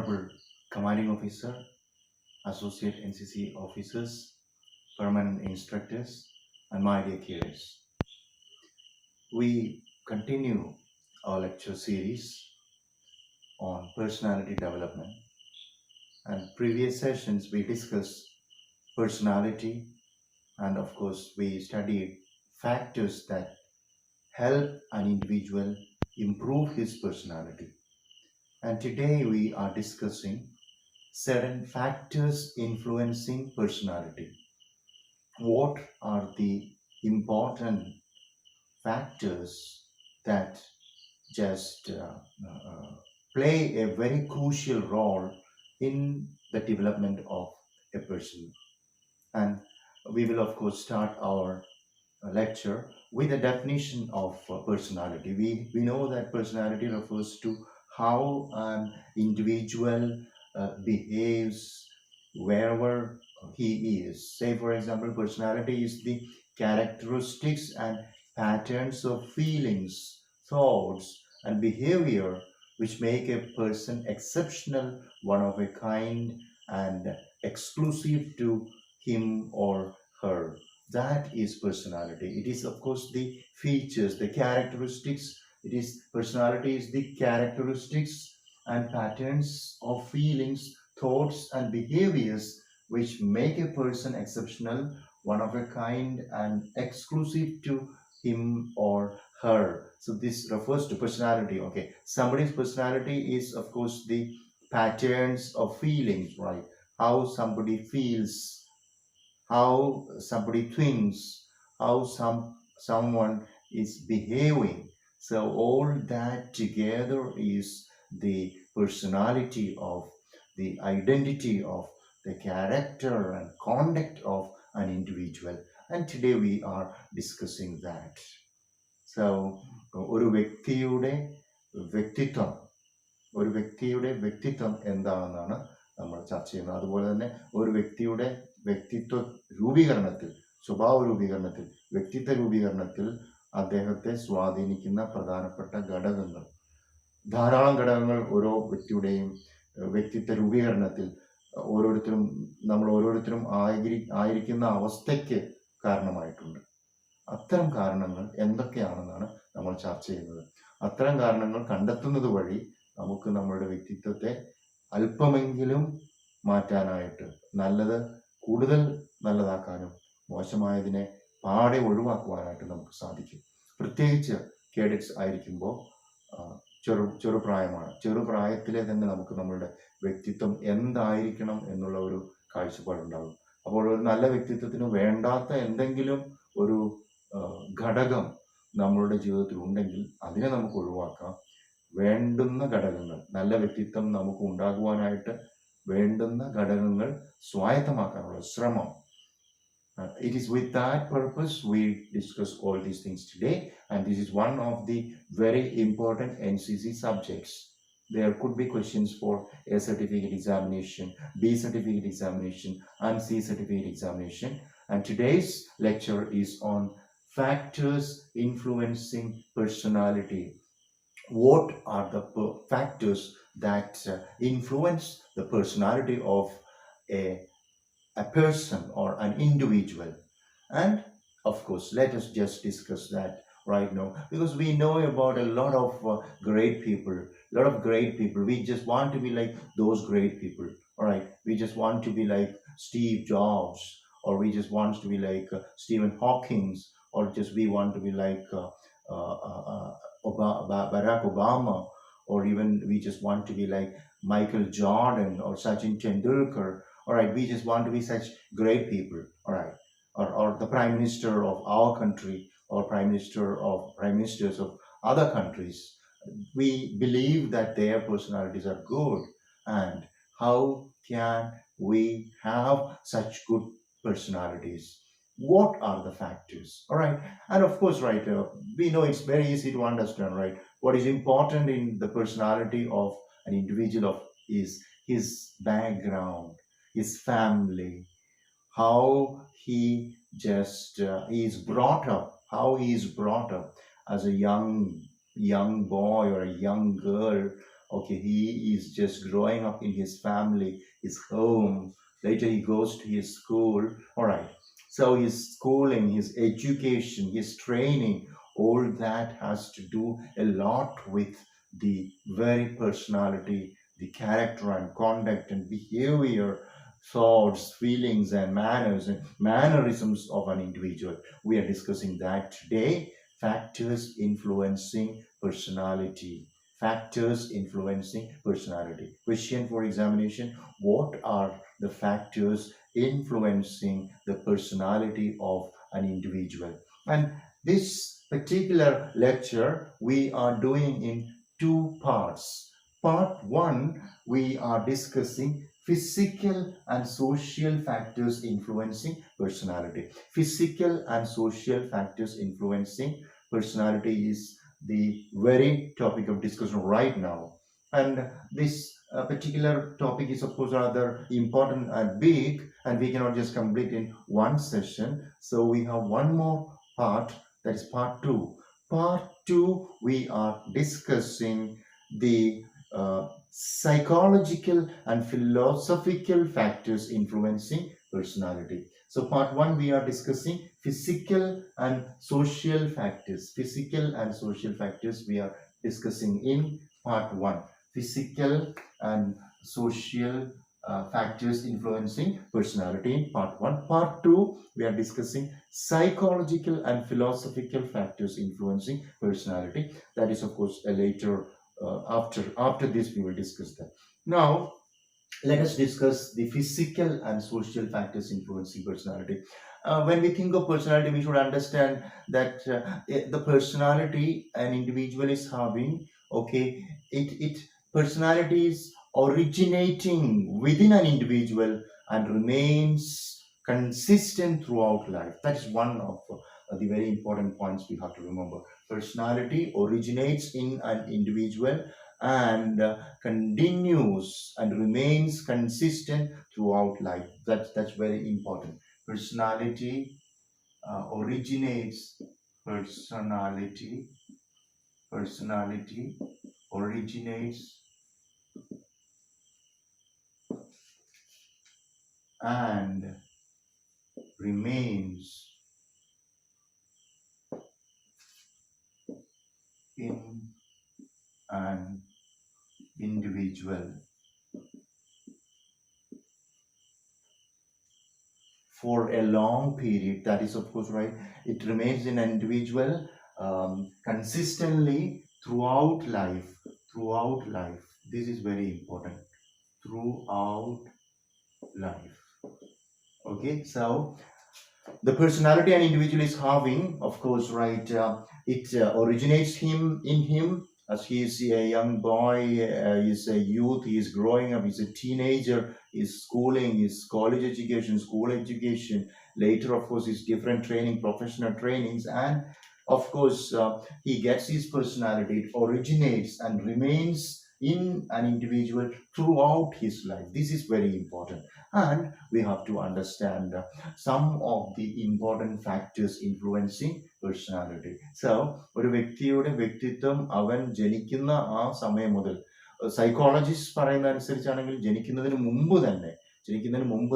Honorable Commanding Officer, Associate NCC Officers, Permanent Instructors, and my dear cadets. We continue our lecture series on personality development. And previous sessions we discussed personality, and of course we studied factors that help an individual improve his personality. And today we are discussing certain factors influencing personality. What are the important factors that just play a very crucial role in the development of a person? And we will of course start our lecture with a definition of personality. We know that personality refers to how an individual behaves wherever he is. Say, for example, personality is the characteristics and patterns of feelings, thoughts, and behavior which make a person exceptional, one of a kind, and exclusive to him or her. That is personality. It is, of course, the features, the characteristics. Personality is the characteristics and patterns of feelings, thoughts, and behaviors which make a person exceptional, one of a kind, and exclusive to him or her. So this refers to personality. Okay, somebody's personality is, of course, the patterns of feelings, right? How somebody feels, how somebody thinks, how someone is behaving. So all that together is the personality of the identity of the character and conduct of an individual. And today we are discussing that. So ഒരു വ്യക്തിയുടെ വ്യക്തിത്വം എന്താണെന്നാണ് നമ്മൾ ചർച്ച ചെയ്യുന്നത്. അതുപോലെ തന്നെ ഒരു വ്യക്തിയുടെ വ്യക്തിത്വ രൂപീകരണത്തിൽ, സ്വഭാവ രൂപീകരണത്തിൽ, വ്യക്തിത്വ രൂപീകരണത്തിൽ അദ്ദേഹത്തെ സ്വാധീനിക്കുന്ന പ്രധാനപ്പെട്ട ഘടകങ്ങൾ, ധാരാളം ഘടകങ്ങൾ ഓരോ വ്യക്തിയുടെയും വ്യക്തിത്വ രൂപീകരണത്തിൽ നമ്മൾ ഓരോരുത്തരും ആയിരിക്കുന്ന അവസ്ഥയ്ക്ക് കാരണമായിട്ടുണ്ട്. അത്തരം കാരണങ്ങൾ എന്തൊക്കെയാണെന്നാണ് നമ്മൾ ചർച്ച ചെയ്യുന്നത്. അത്തരം കാരണങ്ങൾ കണ്ടെത്തുന്നത് വഴി നമുക്ക് നമ്മളുടെ വ്യക്തിത്വത്തെ അല്പമെങ്കിലും മാറ്റാനായിട്ട്, നല്ലത് കൂടുതൽ നല്ലതാക്കാനും മോശമായതിനെ പാടെ ഒഴിവാക്കുവാനായിട്ട് നമുക്ക് സാധിക്കും. പ്രത്യേകിച്ച് കേഡറ്റ്സ് ആയിരിക്കുമ്പോൾ ചെറുപ്രായമാണ്. ചെറുപ്രായത്തിലെ തന്നെ നമുക്ക് നമ്മളുടെ വ്യക്തിത്വം എന്തായിരിക്കണം എന്നുള്ള ഒരു കാഴ്ചപ്പാടുണ്ടാകും. അപ്പോൾ ഒരു നല്ല വ്യക്തിത്വത്തിന് വേണ്ടാത്ത എന്തെങ്കിലും ഒരു ഘടകം നമ്മളുടെ ജീവിതത്തിൽ ഉണ്ടെങ്കിൽ അതിനെ നമുക്ക് ഒഴിവാക്കാം. വേണ്ടുന്ന ഘടകങ്ങൾ, നല്ല വ്യക്തിത്വം നമുക്ക് ഉണ്ടാകുവാനായിട്ട് വേണ്ടുന്ന ഘടകങ്ങൾ സ്വായത്തമാക്കാനുള്ള ശ്രമം. It is with that purpose we discuss all these things today, and this is one of the very important NCC subjects. There could be questions for A certificate examination, B certificate examination, and C certificate examination. And today's lecture is on factors influencing personality. What are the factors that influence the personality of a person or an individual? And of course, let us just discuss that right now, because we know about a lot of great people. We just want to be like those great people. All right, we just want to be like Steve Jobs, or we just want to be like Stephen Hawking, or just we want to be like Barack Obama, or even we just want to be like Michael Jordan or Sachin Tendulkar. All right, we just want to be such great people. All right, or the prime minister of our country, or prime ministers of other countries. We believe that their personalities are good, and how can we have such good personalities? What are the factors? All right, and of course, right, we know it's very easy to understand, right? What is important in the personality of an individual is his background, his family, how he is brought up, as a young boy or a young girl, Okay, he is just growing up in his family, his home. Later he goes to his school. All right. So his schooling, his education, his training, all that has to do a lot with the very personality, the character and conduct and behavior, thoughts, feelings, and manners and mannerisms of an individual. We are discussing that today. Factors influencing personality. Factors influencing personality. Question for examination: what are the factors influencing the personality of an individual? And this particular lecture we are doing in two parts. Part one, we are discussing physical and social factors influencing personality. Physical and social factors influencing personality is the very topic of discussion right now. And this particular topic is, of course, rather important and big, and we cannot just complete in one session. So we have one more part, that is part two. Part two, we are discussing the psychological and philosophical factors influencing personality. So part one, we are discussing physical and social factors. Physical and social factors we are discussing in part one. Physical and social factors influencing personality in part one. Part two, we are discussing psychological and philosophical factors influencing personality. That is, of course, a later after this we will discuss that. Now let us discuss the physical and social factors influencing personality. When we think of personality, we should understand that the personality an individual is having, okay, it personality is originating within an individual and remains consistent throughout life. That is one of the very important points we have to remember. Personality originates in an individual and continues and remains consistent throughout life. That's very important. Personality originates. Personality originates and remains in an individual for a long period. That is, of course, right. It remains in an individual consistently throughout life. Throughout life. This is very important. Throughout life. Okay, so the personality an individual is having, of course, right, it originates in him as he is a young boy, he is a youth, he is growing up, he's a teenager, his schooling, his college education, school education, later, of course, his different training, professional trainings, and of course, he gets his personality. It originates and remains in an individual throughout his life. This is very important, and we have to understand some of the important factors influencing personality. So ഒരു വ്യക്തിയുടെ വ്യക്തിത്വം അവൻ ജനിക്കുന്ന ആ സമയം മുതൽ, psychologist പറയുന്ന അനുസരിച്ചാണെങ്കിൽ ജനിക്കുന്നതിന് മുമ്പ്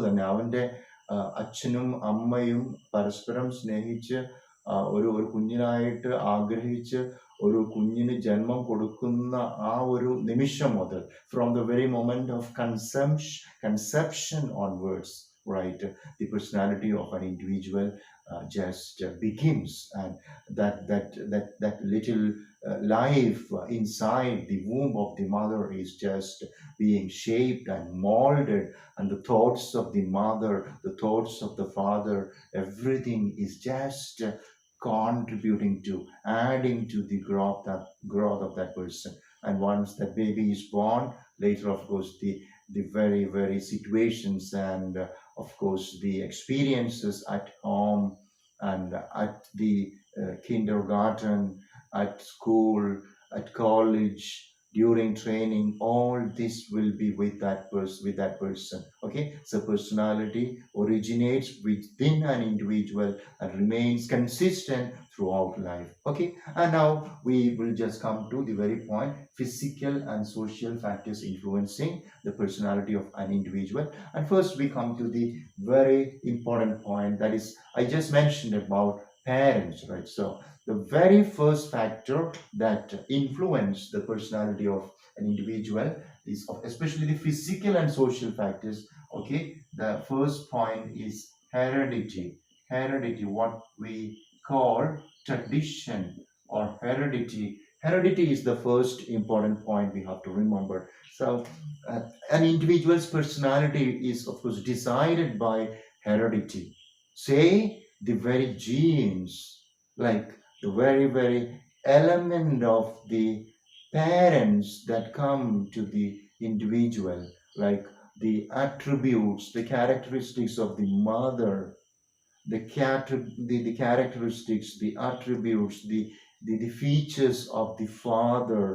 തന്നെ അവന്റെ അച്ഛനും അമ്മയും പരസ്പരം സ്നേഹിച്ച് ഒരു കുഞ്ഞിനായിട്ട് ആഗ്രഹിച്ച് ഒരു കുഞ്ഞിന് ജന്മം കൊടുക്കുന്ന ആ ഒരു നിമിഷം മുതൽ, from the very moment of conception onwards, right, the personality of an individual just begins, and that little life inside the womb of the mother is just being shaped and molded, and the thoughts of the mother, the thoughts of the father, everything is just contributing to, adding to the growth of that person. And once that baby is born, later, of course, the very, very situations and of course the experiences at home and at the kindergarten, at school, at college, during training, all this will be with that person. Okay, so personality originates within an individual and remains consistent throughout life. Okay, and now we will just come to the very point: physical and social factors influencing the personality of an individual. And first, we come to the very important point, that is, I just mentioned about parents, right? So, the very first factor that influence the personality of an individual is especially the physical and social factors. Okay, the first point is heredity. Heredity, what we call tradition or heredity. Heredity is the first important point we have to remember. So, uh, an individual's personality is, of course, decided by heredity. Say the very genes, like the very element of the parents that come to the individual, like the attributes, the characteristics of the mother, the characteristics, the attributes, the features of the father.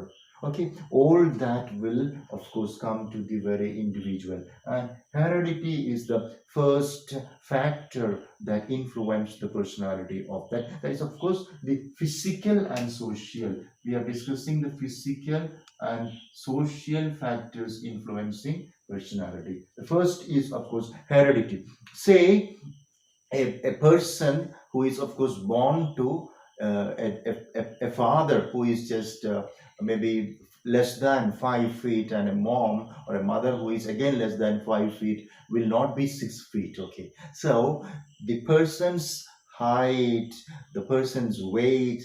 Okay, all that will, of course, come to the very individual. And heredity is the first factor that influence the personality of that. That is, of course, the physical and social. We are discussing the physical and social factors influencing personality. The first is, of course, heredity. Say a person who is, of course, born to a father who is just maybe less than 5 feet, and a mom or a mother who is again less than 5 feet, will not be 6 feet. Okay, so the person's height, the person's weight,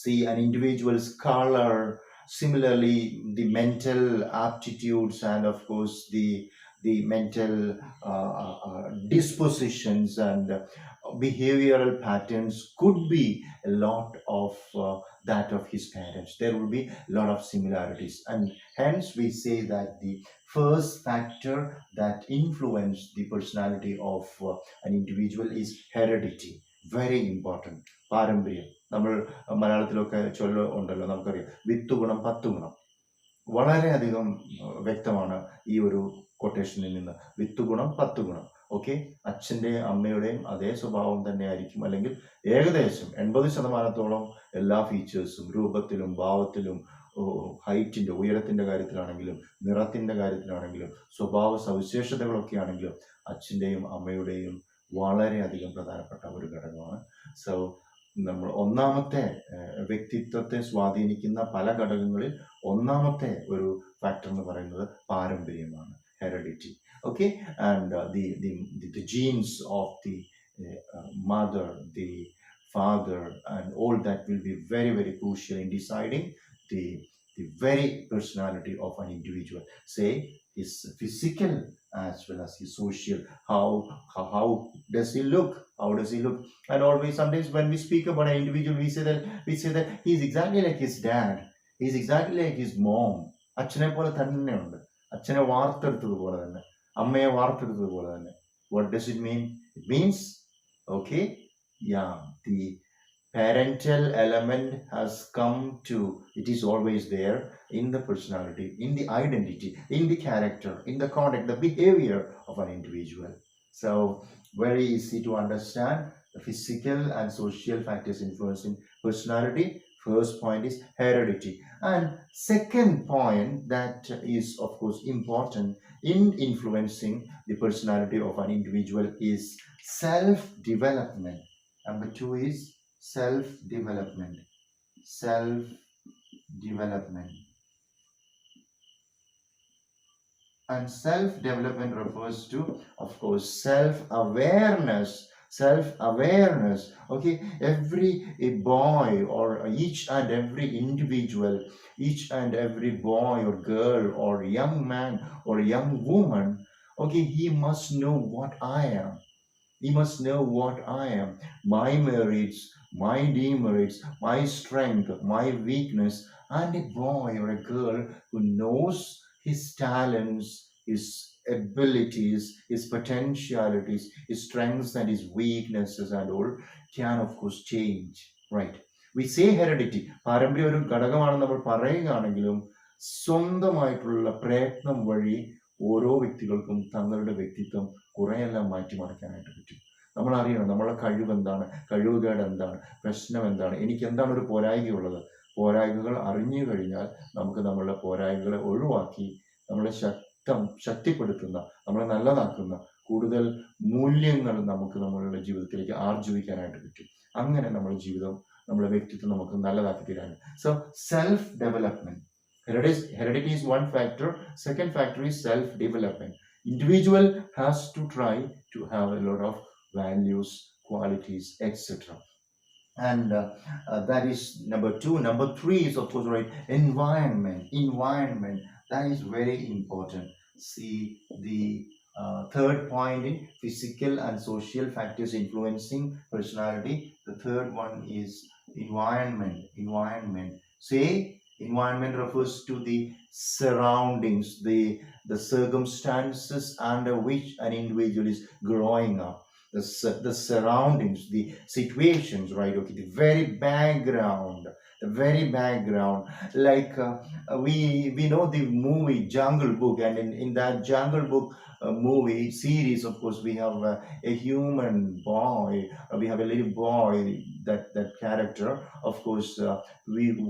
see an individual's color, similarly the mental aptitudes, and of course the mental dispositions and behavioral patterns could be a lot of that of his parents. There will be a lot of similarities, and hence we say that the first factor that influence the personality of an individual is heredity. Very important. പാരമ്പര്യം, നമ്മൾ മലയാളത്തിലൊക്കെ ചൊല്ല് ഉണ്ടല്ലോ, നമുക്കറിയാം, വിത്ത് ഗുണം പത്ത് ഗുണം. വളരെയധികം വ്യക്തമാണ് ഈ ഒരു കൊട്ടേഷനിൽ നിന്ന്. വിത്ത് ഗുണം പത്ത് ഗുണം. ഓക്കെ, അച്ഛൻ്റെയും അമ്മയുടെയും അതേ സ്വഭാവം തന്നെ ആയിരിക്കും, അല്ലെങ്കിൽ ഏകദേശം 80% എല്ലാ ഫീച്ചേഴ്സും, രൂപത്തിലും ഭാവത്തിലും, ഹൈറ്റിൻ്റെ ഉയരത്തിൻ്റെ കാര്യത്തിലാണെങ്കിലും നിറത്തിൻ്റെ കാര്യത്തിലാണെങ്കിലും സ്വഭാവ സവിശേഷതകളൊക്കെ ആണെങ്കിലും അച്ഛൻ്റെയും അമ്മയുടെയും വളരെയധികം പ്രധാനപ്പെട്ട ഒരു ഘടകമാണ്. സോ നമ്മൾ ഒന്നാമത്തെ വ്യക്തിത്വത്തെ സ്വാധീനിക്കുന്ന പല ഘടകങ്ങളിൽ ഒന്നാമത്തെ ഒരു ഫാക്ടർ എന്ന് പറയുന്നത് പാരമ്പര്യമാണ്, heredity. Okay, and the genes of the mother, the father, and all that will be very crucial in deciding the very personality of an individual. Say his physical as well as his social. How does he look? How does he look? And always, sometimes when we speak about an individual, we say that he's exactly like his dad. He's exactly like his mom. അച്ഛനെ പോലെ തന്നെയുണ്ട്, അച്ഛനെ വാർത്തെടുത്തതുപോലെ തന്നെ, അമ്മയെ വാർത്തെടുത്തതുപോലെ തന്നെ. What does it mean? It means, okay, yeah, the parental element has come to, it is always there in the personality, in the identity, in the character, in the conduct, the behavior of an individual. So very easy to understand the physical and social factors influencing personality. First point is heredity. And second point that is, of course, important in influencing the personality of an individual is self-development. Number two is self-development. Self-development. And self-development refers to, of course, self-awareness. Self-awareness. Okay, every boy or each and every individual, each and every boy or girl or young man or young woman, okay, he must know what I am. He must know what I am, my merits, my demerits, my strength, my weakness. And a boy or a girl who knows his talents, his abilities, his potentialities, his strengths and his weaknesses and all can, of course, change. Right? We say heredity. പാരമ്പര്യം ഒരു ഘടകമാണെന്ന് നമ്മൾ പറയുകയാണെങ്കിലും സ്വന്തമായിട്ടുള്ള പ്രയത്നം വഴി ഓരോ വ്യക്തികൾക്കും തങ്ങളുടെ വ്യക്തിത്വം കുറെയെല്ലാം മാറ്റിമറിക്കാനായിട്ട് പറ്റും. നമ്മൾ അറിയണം നമ്മളെ കഴിവ് എന്താണ്, കഴിവുകേട് എന്താണ്, പ്രശ്നം എന്താണ്, എനിക്ക് എന്താണ് ഒരു പോരായ്മയുള്ളത്. പോരായ്മകൾ അറിഞ്ഞു കഴിഞ്ഞാൽ നമുക്ക് നമ്മളുടെ പോരായ്മകളെ ഒഴിവാക്കി നമ്മളെ ശക്തിപ്പെടുത്തുന്ന, നമ്മളെ നല്ലതാക്കുന്ന കൂടുതൽ മൂല്യങ്ങൾ നമുക്ക് നമ്മളുടെ ജീവിതത്തിലേക്ക് ആർജിക്കാനായിട്ട് പറ്റും. അങ്ങനെ നമ്മുടെ ജീവിതം, നമ്മുടെ വ്യക്തിത്വം നമുക്ക് നല്ലതാക്കി തീരാൻ. So self development, heredity is one factor. Second factor is self development. Individual has to try to have a lot of values, qualities, etc. And that is number two. Number three is, of course, right, environment. That is very important. See the third point in physical and social factors influencing personality. The third one is environment. Say environment refers to the surroundings, the circumstances under which an individual is growing up, the surroundings, the situations, right? Okay, the very background. Like we know the movie Jungle Book, and in that Jungle Book movie series, of course, we have a human boy, we have a little boy, that character, of course,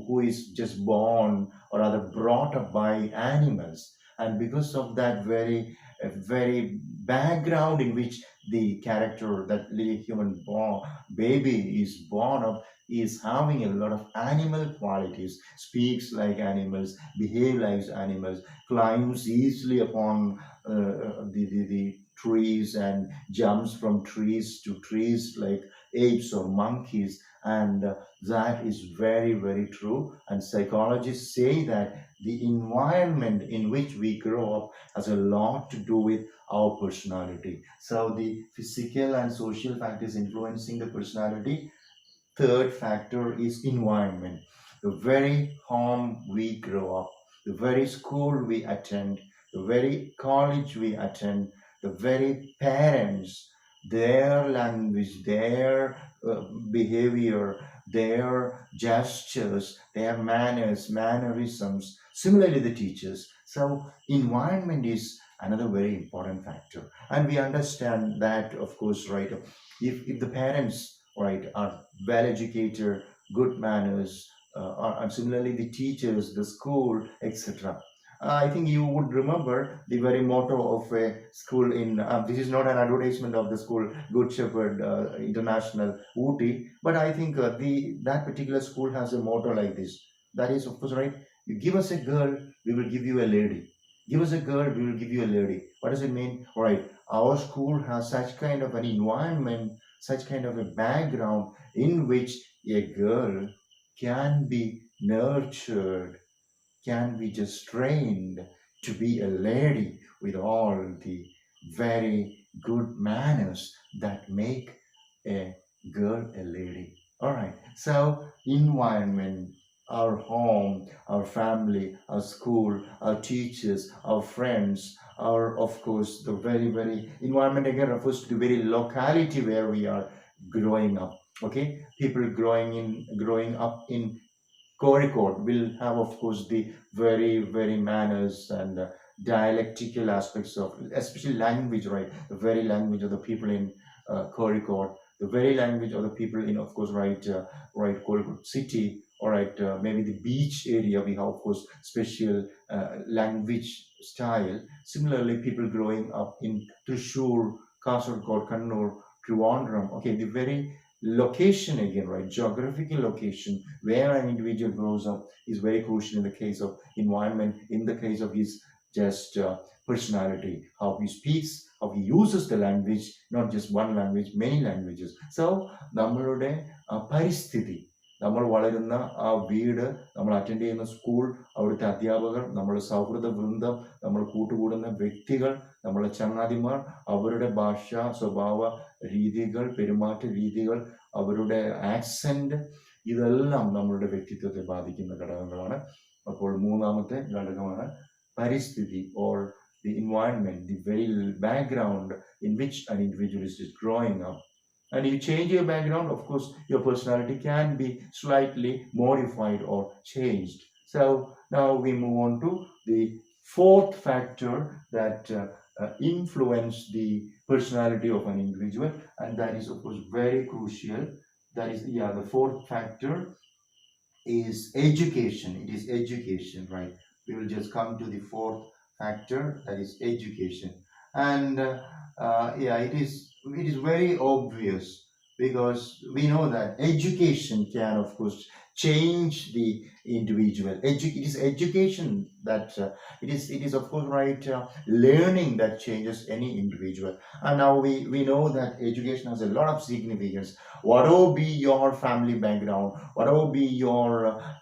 who is just born, or rather brought up by animals. And because of that very background in which the character, that little human baby is born up, is having a lot of animal qualities, speaks like animals, behave like animals, climbs easily upon the trees, and jumps from trees to trees like apes or monkeys. And that is very true. And psychologists say that the environment in which we grow up has a lot to do with our personality. So the physical and social factors influencing the personality. Third factor is environment. The very home we grow up, the very school we attend, the very college we attend, the very parents, their language, their behavior, their gestures, their manners, mannerisms. Similarly, the teachers. So environment is another very important factor. And we understand that, of course, right, if the parents, right, are well educated, good manners, and similarly the teachers, the school, etc. I think you would remember the very motto of a school in, this is not an advertisement of the school, Good Shepherd International, Ooty, but I think that particular school has a motto like this. That is, of course, right, you give us a girl, we will give you a lady. Give us a girl, we will give you a lady. What does it mean? All right, our school has such kind of an environment, such kind of a background in which a girl can be nurtured, can be just trained to be a lady with all the very good manners that make a girl a lady. All right, so environment, our home, our family, our school, our teachers, our friends, our, of course, the very environment again refers to the very locality where we are growing up. Okay, people growing up in Kozhikode will have, of course, the very manners and dialectical aspects of, especially language, right? The very language of the people in Kozhikode, the very language of the people in, of course, right, Kozhikode city, all right, maybe the beach area. We have, of course, special language style. Similarly, people growing up in Thrissur, Kasaragod, Kannur, Trivandrum. Okay, the very location again, right? Geographical location where an individual grows up is very crucial in the case of environment, in the case of his just personality, how he speaks, how he uses the language, not just one language, many languages. So നമ്മളുടെ പരിസ്ഥിതി, നമ്മൾ വളരുന്ന ആ വീട്, നമ്മൾ attend ചെയ്യുന്ന school, അവിടുത്തെ അധ്യാപകർ, നമ്മുടെ സൗഹൃദ വൃന്ദം, നമ്മൾ കൂട്ടുകൂടുന്ന വ്യക്തികൾ, നമ്മളെ ചങ്ങാതിമാർ, അവരുടെ ഭാഷ, സ്വഭാവ രീതികൾ, പെരുമാറ്റ രീതികൾ, അവരുടെ ആക്സെന്റ്, ഇതെല്ലാം നമ്മളുടെ വ്യക്തിത്വത്തെ ബാധിക്കുന്ന ഘടകങ്ങളാണ്. അപ്പോൾ മൂന്നാമത്തെ ഘടകമാണ് പരിസ്ഥിതി, or the environment, the very background in which an individual is just growing up. And you change your background, of course, your personality can be slightly modified or changed. So now we move on to the fourth factor that influence the personality of an individual, and that is of course very crucial. That is, yeah, the fourth factor is education. It is education, right? We will just come to the fourth factor, that is education. And yeah, it is very obvious, because we know that education can of course change the individual. It is education that it is of course, right, learning that changes any individual. And now we know that education has a lot of significance. Whatever be your family background, whatever be your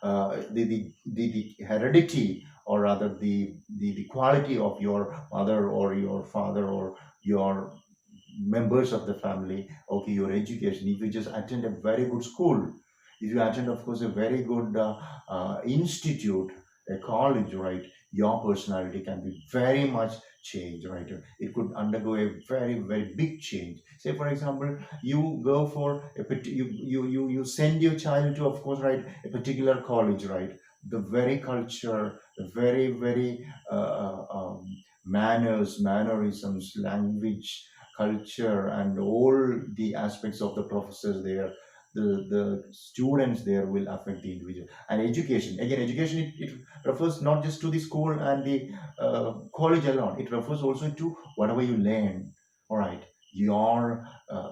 the heredity, or rather the quality of your mother or your father or your members of the family, okay, your education, if you just attend a very good school, if you attend of course a very good institute, a college, right, your personality can be very much changed, right? It could undergo a very very big change. Say for example, you go for you send your child to, of course, right, a particular college, right? The very culture, the very very manners, mannerisms, language, culture, and all the aspects of the professors there, the students there will affect the individual. And education, again, education, it refers not just to the school and the college alone. It refers also to whatever you learn. All right, your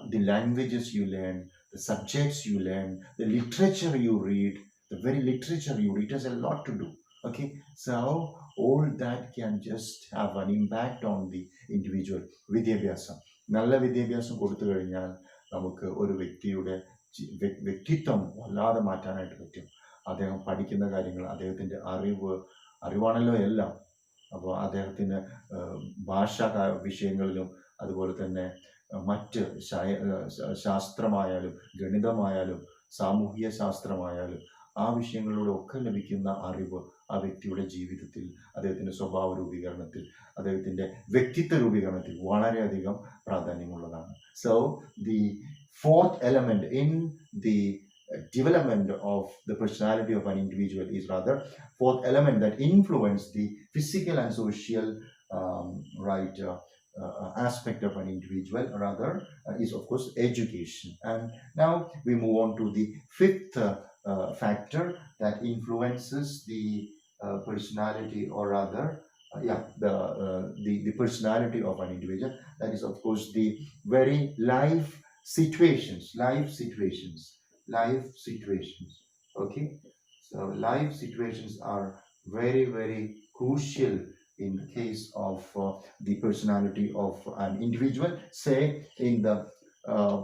the languages you learn, the subjects you learn, the literature you read, the very literature you read has a lot to do. Okay, so all that can just have an impact on the individual. വിദ്യാഭ്യാസം, നല്ല വിദ്യാഭ്യാസം കൊടുത്തു കഴിഞ്ഞാൽ നമുക്ക് ഒരു വ്യക്തിയുടെ വ്യക്തിത്വം വല്ലാതെ മാറ്റാനായിട്ട് പറ്റും. അദ്ദേഹം പഠിക്കുന്ന കാര്യങ്ങൾ, അദ്ദേഹത്തിൻ്റെ അറിവാണല്ലോ എല്ലാം. അപ്പോൾ അദ്ദേഹത്തിന് ഭാഷാ വിഷയങ്ങളിലും, അതുപോലെ തന്നെ മറ്റ് ശാസ്ത്രമായാലും ഗണിതമായാലും സാമൂഹിക ശാസ്ത്രമായാലും ആ വിഷയങ്ങളിലൂടെ ഒക്കെ ലഭിക്കുന്ന അറിവ് ആ വ്യക്തിയുടെ ജീവിതത്തിൽ, അദ്ദേഹത്തിൻ്റെ സ്വഭാവ രൂപീകരണത്തിൽ, അദ്ദേഹത്തിൻ്റെ വ്യക്തിത്വ രൂപീകരണത്തിൽ വളരെയധികം പ്രാധാന്യമുള്ളതാണ്. So the fourth element in the development of the personality of an individual is rather fourth element that influence the physical and social right aspect of an individual rather is of course education. And now we move on to the fifth factor that influences the personality, or rather the personality of an individual. That is of course the very life situations. Okay, so life situations are very very crucial in the case of the personality of an individual. Say in the uh,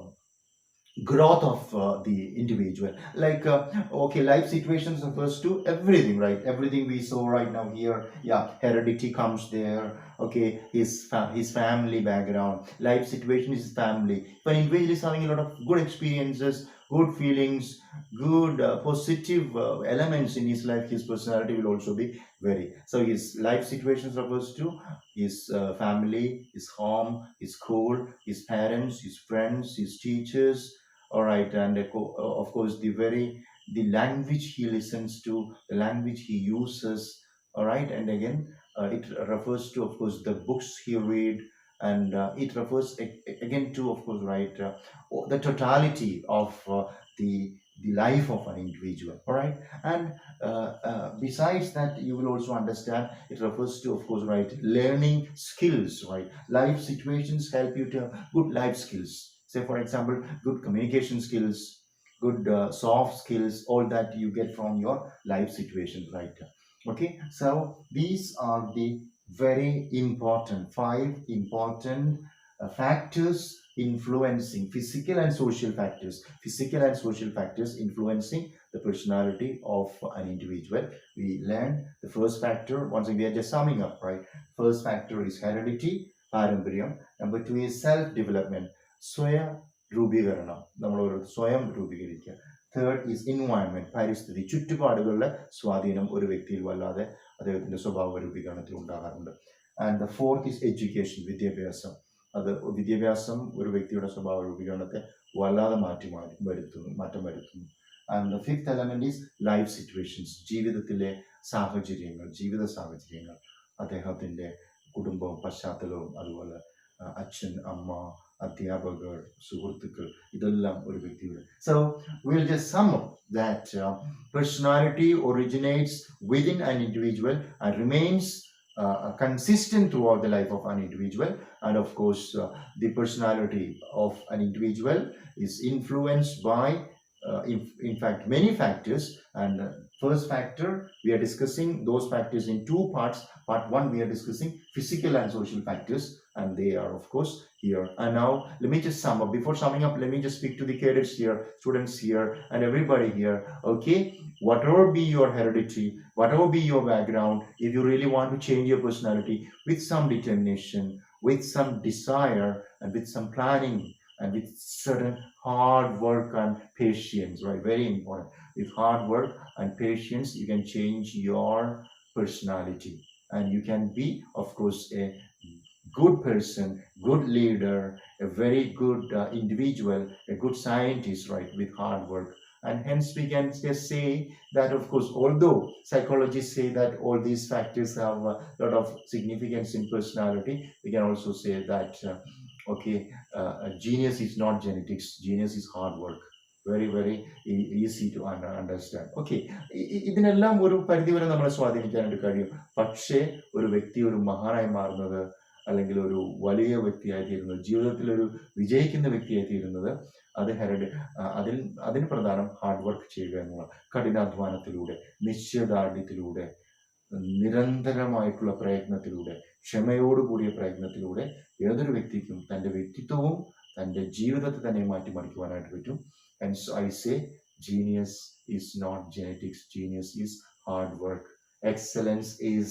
growth of the individual, like okay, life situations refers to everything, right? Everything we saw right now here, yeah, heredity comes there. Okay, his family background, life situation is family. If an individual is having a lot of good experiences, good feelings, good positive elements in his life, his personality will also be very. So his life situations refers to his family, his home, his school, his parents, his friends, his teachers. All right, and of course the language he listens to, the language he uses. All right, and again it refers to, of course, the books he read, and it refers again to, of course, right, the totality of the life of an individual. All right, and besides that, you will also understand it refers to, of course, right, learning skills. Right, life situations help you to have good life skills. Say for example, good communication skills, good soft skills, all that you get from your life situations, right? Okay, so these are the very important five important factors influencing physical and social factors influencing the personality of an individual. We learned the first factor. Once again, we are just summing up, right? First factor is heredity, പാരമ്പര്യം. Number two is self development, സ്വയം രൂപീകരണം, നമ്മൾ ഒരു സ്വയം രൂപീകരിക്കുക. Third is environment, പരിസ്ഥിതി, ചുറ്റുപാടുകളുടെ സ്വാധീനം ഒരു വ്യക്തിയിൽ വല്ലാതെ അദ്ദേഹത്തിന്റെ സ്വഭാവ രൂപീകരണത്തിൽ ഉണ്ടാകാറുണ്ട്. And the fourth is education, വിദ്യാഭ്യാസം. വിദ്യാഭ്യാസം ഒരു വ്യക്തിയുടെ സ്വഭാവ രൂപീകരണത്തെ വല്ലാതെ മാറ്റം വരുത്തുന്നു. And the fifth element is life situations, ജീവിത സാഹചര്യങ്ങൾ അദ്ദേഹത്തിന്റെ കുടുംബവും പശ്ചാത്തലവും അതുപോലെ അച്ഛൻ അമ്മ അധ്യാപകർ സുഹൃത്തുക്കൾ ഇതെല്ലാം ഒരു വ്യക്തിയുടെ. So we'll just sum up that personality originates within an individual and remains consistent throughout the life of an individual. And of course the personality of an individual is influenced by in fact many factors. And first factor, we are discussing those factors in two parts. Part one, we are discussing physical and social factors, and they are of course here. And now let me just sum up. Before summing up, let me just speak to the cadets here, students here, and everybody here. Okay, whatever be your heredity, whatever be your background, if you really want to change your personality with some determination, with some desire, and with some planning, and with certain hard work and patience, right? Very important. With hard work and patience, you can change your personality, and you can be, of course, a good person, good leader, a very good individual, a good scientist, right? With hard work. And hence we can just say that, of course, although psychologists say that all these factors have a lot of significance in personality, we can also say that okay, genius is not genetics, genius is hard work. Very very easy to understand. Okay, ഇതിനെല്ലാം ഒരു പരിധിവരെ നമ്മളെ സ്വാധീനിക്കാനായിട്ട് കഴിയും. പക്ഷേ ഒരു വ്യക്തി ഒരു മഹാനായി മാറുന്നത് അല്ലെങ്കിൽ ഒരു വലിയ വ്യക്തിയായി തീരുന്നത്, ജീവിതത്തിൽ ഒരു വിജയിക്കുന്ന വ്യക്തിയായി തീരുന്നത്, അത് അതിന് പ്രധാനം ഹാർഡ് വർക്ക് ചെയ്യുക എന്നുള്ളത്. കഠിനാധ്വാനത്തിലൂടെ, നിശ്ചയദാർഢ്യത്തിലൂടെ, നിരന്തരമായിട്ടുള്ള പ്രയത്നത്തിലൂടെ, ക്ഷമയോടുകൂടിയ പ്രയത്നത്തിലൂടെ ഏതൊരു വ്യക്തിക്കും തൻ്റെ വ്യക്തിത്വവും തൻ്റെ ജീവിതത്തെ തന്നെ മാറ്റിമറിക്കുവാനായിട്ട് പറ്റും. And so I say genius is not genetics, genius is hard work. Excellence is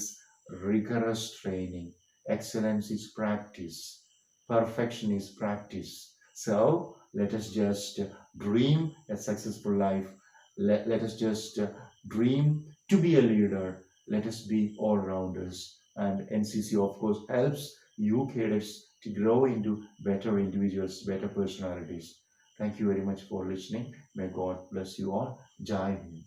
rigorous training. Excellence is practice. Perfection is practice. So let us just dream a successful life. Let us just dream to be a leader. Let us be all-rounders. And NCC, of course, helps you cadets to grow into better individuals, better personalities. Thank you very much for listening. May God bless you all. Jai Hind.